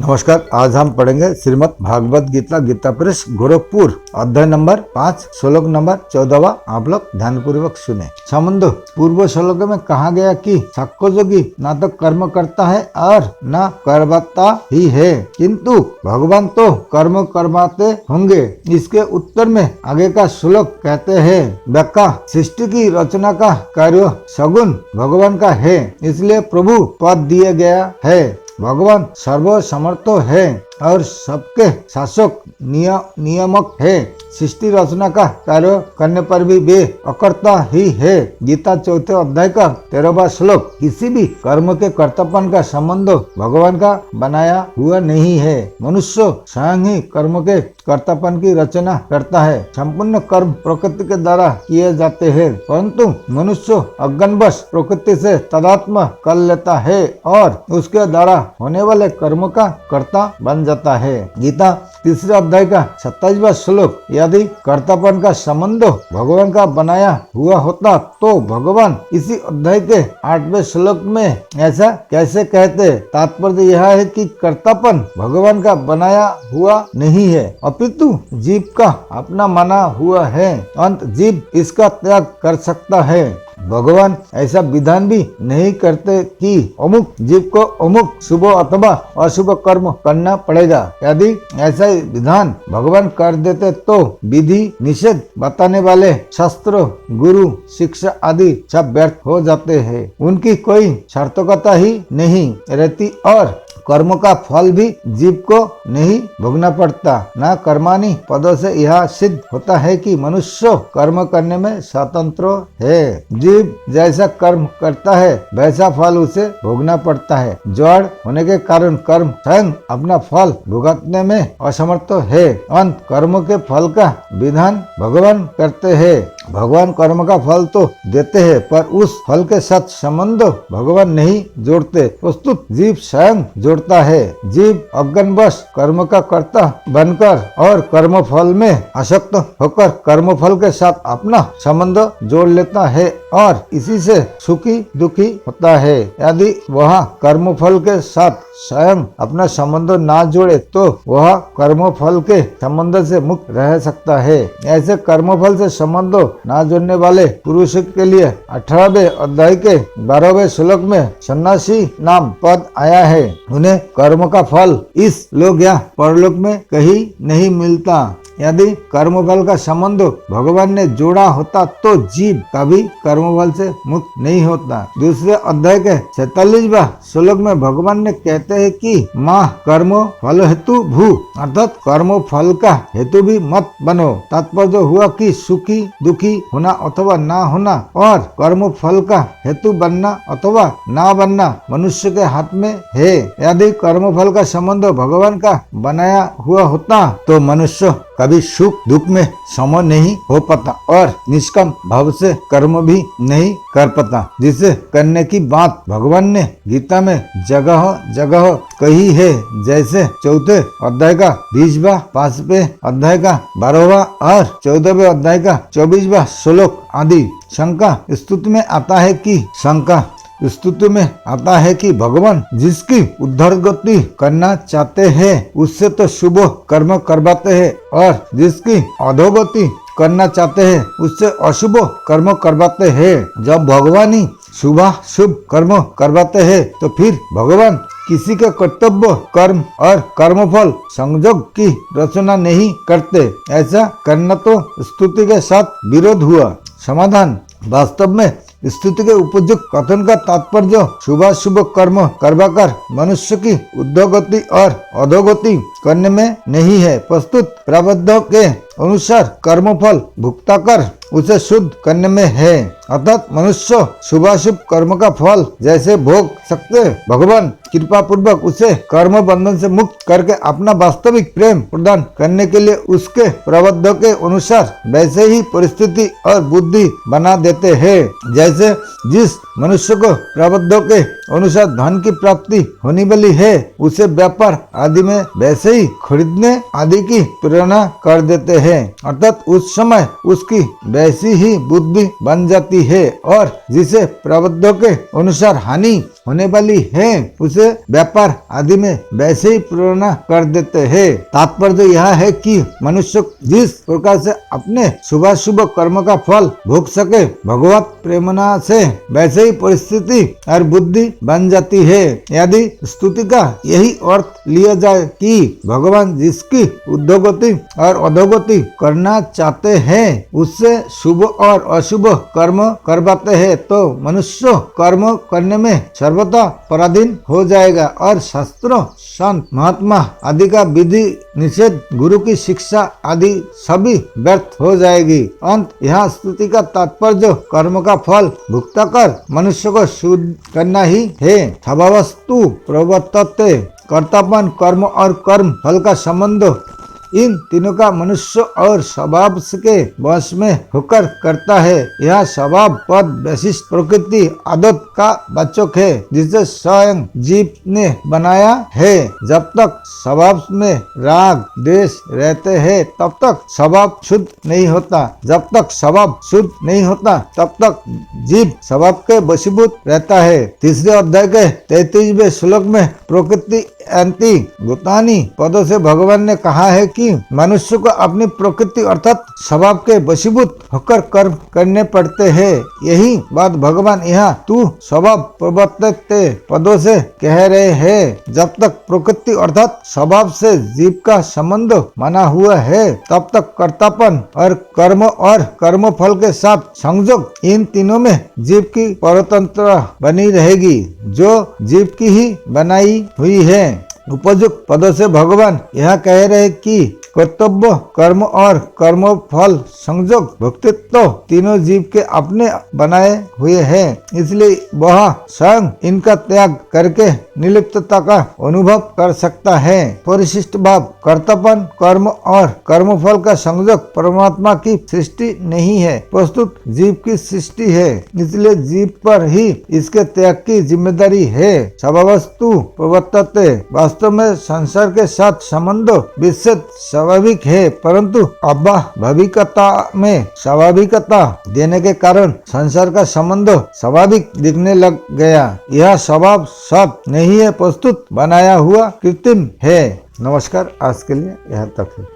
नमस्कार। आज हम पढ़ेंगे श्रीमद् भागवत गीता गीता प्रेस गोरखपुर अध्याय नंबर 5 श्लोक नंबर 14। आप लोग ध्यान पूर्वक सुने। संबंधो पूर्व श्लोक में कहा गया कि साक्ष्योगी ना तो कर्म करता है और न करवाता ही है, किंतु भगवान तो कर्म करवाते होंगे। इसके उत्तर में आगे का श्लोक कहते हैं, व्याख्या सृष्टि की रचना का कार्य सगुण भगवान का है, इसलिए प्रभु पद दिया गया है। भगवान सर्वसमर्थ है और सबके शासक नियामक है। सृष्टि रचना का कार्य करने पर भी वे अकर्ता ही है। गीता चौथे अध्याय का 13वां श्लोक, किसी भी कर्म के कर्तापन का संबंध भगवान का बनाया हुआ नहीं है। मनुष्य स्वयं ही कर्म के कर्तापन की रचना करता है। संपूर्ण कर्म प्रकृति के द्वारा किए जाते हैं, परंतु मनुष्य अज्ञानवश प्रकृति से तादात्म्य कर लेता है और उसके द्वारा होने वाले कर्म का कर्ता बन जाता है। गीता तीसरे अध्याय का 27वां श्लोक, यदि कर्तापन का संबंध भगवान का बनाया हुआ होता तो भगवान इसी अध्याय के 8वें श्लोक में ऐसा कैसे कहते। तात्पर्य यह है कि कर्तापन भगवान का बनाया हुआ नहीं है, अपितु जीव का अपना माना हुआ है। अंत जीव इसका त्याग कर सकता है। भगवान ऐसा विधान भी नहीं करते कि अमुक जीव को अमुक शुभ अथवा अशुभ कर्म करना पड़ेगा। यदि ऐसा विधान भगवान कर देते तो विधि निषेध बताने वाले शास्त्र, गुरु, शिक्षा आदि सब व्यर्थ हो जाते हैं। उनकी कोई सार्थकता ही नहीं रहती और कर्म का फल भी जीव को नहीं भोगना पड़ता। न कर्मानी पदों से यह सिद्ध होता है कि मनुष्य कर्म करने में स्वतंत्र है। जीव जैसा कर्म करता है वैसा फल उसे भोगना पड़ता है। जड़ होने के कारण कर्म स्वयं अपना फल भुगतने में असमर्थ है। अंत कर्म के फल का विधान भगवान करते हैं। भगवान कर्म का फल तो देते हैं, पर उस फल के साथ संबंध भगवान नहीं जोड़ते, प्रस्तुत जीव स्वयं जोड़ता है। जीव अज्ञानवश कर्म का कर्ता बनकर और कर्म फल में आसक्त होकर कर्म फल के साथ अपना संबंध जोड़ लेता है और इसी से सुखी दुखी होता है। यदि वह कर्म फल के साथ स्वयं अपना संबंध ना जोड़े तो वह कर्म फल के संबंध से मुक्त रह सकता है। ऐसे कर्म फल से संबंध ना जोड़ने वाले पुरुष के लिए 18वें अध्याय के 12वें श्लोक में सन्यासी नाम पद आया है। उन्हें कर्म का फल इस लोक या परलोक में कहीं नहीं मिलता। यदि कर्म फल का संबंध भगवान ने जोड़ा होता तो जीव कभी कर्म फल से मुक्त नहीं होता। दूसरे अध्याय के 46वां श्लोक में भगवान ने कहते हैं कि माँ कर्म फल हेतु भू, अर्थात कर्म फल का हेतु भी मत बनो। तात्पर्य हुआ कि सुखी दुखी होना अथवा ना होना और कर्म फल का हेतु बनना अथवा ना बनना मनुष्य के हाथ में है। यदि कर्म फल का संबंध भगवान का बनाया हुआ होता तो मनुष्य कभी सुख दुख में सम नहीं हो पाता और निष्काम भाव से कर्म भी नहीं कर पाता, जिसे करने की बात भगवान ने गीता में जगह जगह कही है। जैसे चौथे अध्याय का 20वां, 5वें अध्याय का 12वां और 14वें अध्याय का 24वां श्लोक आदि। शंका स्तुति में आता है कि स्तुति में आता है कि भगवान जिसकी उद्धार गति करना चाहते हैं उससे तो शुभ कर्म करवाते हैं और जिसकी अधोगति करना चाहते हैं उससे अशुभ कर्म करवाते हैं। जब भगवान ही शुभ कर्म करवाते हैं तो फिर भगवान किसी के कर्तव्य कर्म और कर्मफल संयोग की रचना नहीं करते। ऐसा करना तो स्तुति के साथ विरोध हुआ। समाधान, वास्तव में स्तुति के उपयुक्त कथन का तात्पर्य शुभाशुभ कर्म करवाकर मनुष्य की उद्धगति और अधोगति करने में नहीं है। प्रस्तुत प्रारब्ध के अनुसार कर्मफल भुगता कर उसे शुद्ध करने में है। अर्थात मनुष्य शुभाशुभ कर्म का फल जैसे भोग सकते, भगवान कृपा पूर्वक उसे कर्म बंधन से मुक्त करके अपना वास्तविक प्रेम प्रदान करने के लिए उसके प्रारब्ध के अनुसार वैसे ही परिस्थिति और बुद्धि बना देते हैं। जैसे जिस मनुष्य को प्रारब्ध के अनुसार धन की प्राप्ति होने वाली है उसे व्यापार आदि में वैसे ही खरीदने आदि की प्रेरणा कर देते हैं। अर्थात उस समय उसकी वैसी ही बुद्धि बन जाती है और जिसे प्रारब्ध के अनुसार हानि होने वाली है उसे व्यापार आदि में वैसे ही प्रेरणा कर देते हैं। तात्पर्य यह है कि मनुष्य जिस प्रकार से अपने शुभाशुभ कर्म का फल भोग सके भगवत प्रेरणा से वैसे ही परिस्थिति और बुद्धि बन जाती है। यदि स्तुति का यही अर्थ लिया जाए कि भगवान जिसकी उद्धोगति और अधोगति करना चाहते हैं उससे शुभ और अशुभ कर्म करवाते हैं तो मनुष्य कर्म करने में सर्वथा पराधीन हो जाएगा और शास्त्रों संत महात्मा आदि का विधि निषेध गुरु की शिक्षा आदि सभी व्यर्थ हो जाएगी। अंत यहाँ स्तुति का तात्पर्य कर्म का फल भुगता कर मनुष्य को शुद्ध करना ही है। स्वभावस्तु प्रवर्तते कर्तापन कर्म और कर्म फल का संबंध इन तीनों का मनुष्य और स्वभाव के वश में होकर करता है। यह स्वभाव पद विशिष्ट प्रकृति आदत का वाचक है जिसे स्वयं जीव ने बनाया है। जब तक स्वभाव में राग द्वेष रहते हैं तब तक स्वभाव शुद्ध नहीं होता। जब तक स्वभाव शुद्ध नहीं होता तब तक जीव स्वभाव के वशीभूत रहता है। तीसरे अध्याय के 33वें श्लोक में प्रकृति अंति भूतानी पदों से भगवान ने कहा है कि मनुष्य को अपनी प्रकृति अर्थात स्वभाव के वशीभूत होकर कर्म करने पड़ते हैं। यही बात भगवान यहाँ तू स्वभाव प्रवर्तते पदों से कह रहे हैं। जब तक प्रकृति अर्थात स्वभाव से जीव का संबंध माना हुआ है तब तक कर्तापन और कर्म फल के साथ संयोग इन तीनों में जीव की परतंत्र बनी रहेगी जो जीव की ही बनाई हुई है। उपयुक्त पदों से भगवान यह कह रहे कि कर्तव्य कर्म और कर्म फल संयोग भक्तित्व तीनों जीव के अपने बनाए हुए हैं। इसलिए वह स्वयं इनका त्याग करके निर्लिप्तता का अनुभव कर सकता है। परिशिष्ट भाव कर्तव्य कर्म और कर्म फल का संयोग परमात्मा की सृष्टि नहीं है प्रस्तुत जीव की सृष्टि है। इसलिए जीव पर ही इसके त्याग की जिम्मेदारी है। स्वभावस्तु प्रवर्तते वास्तव में संसार के साथ संबंध विच्छेद स्वाभाविक है परंतु अभाविकता में स्वाभाविकता देने के कारण संसार का संबंध स्वाभाविक दिखने लग गया। यह स्वभाव सब नहीं है प्रस्तुत बनाया हुआ कृत्रिम है। नमस्कार, आज के लिए यहाँ तक है।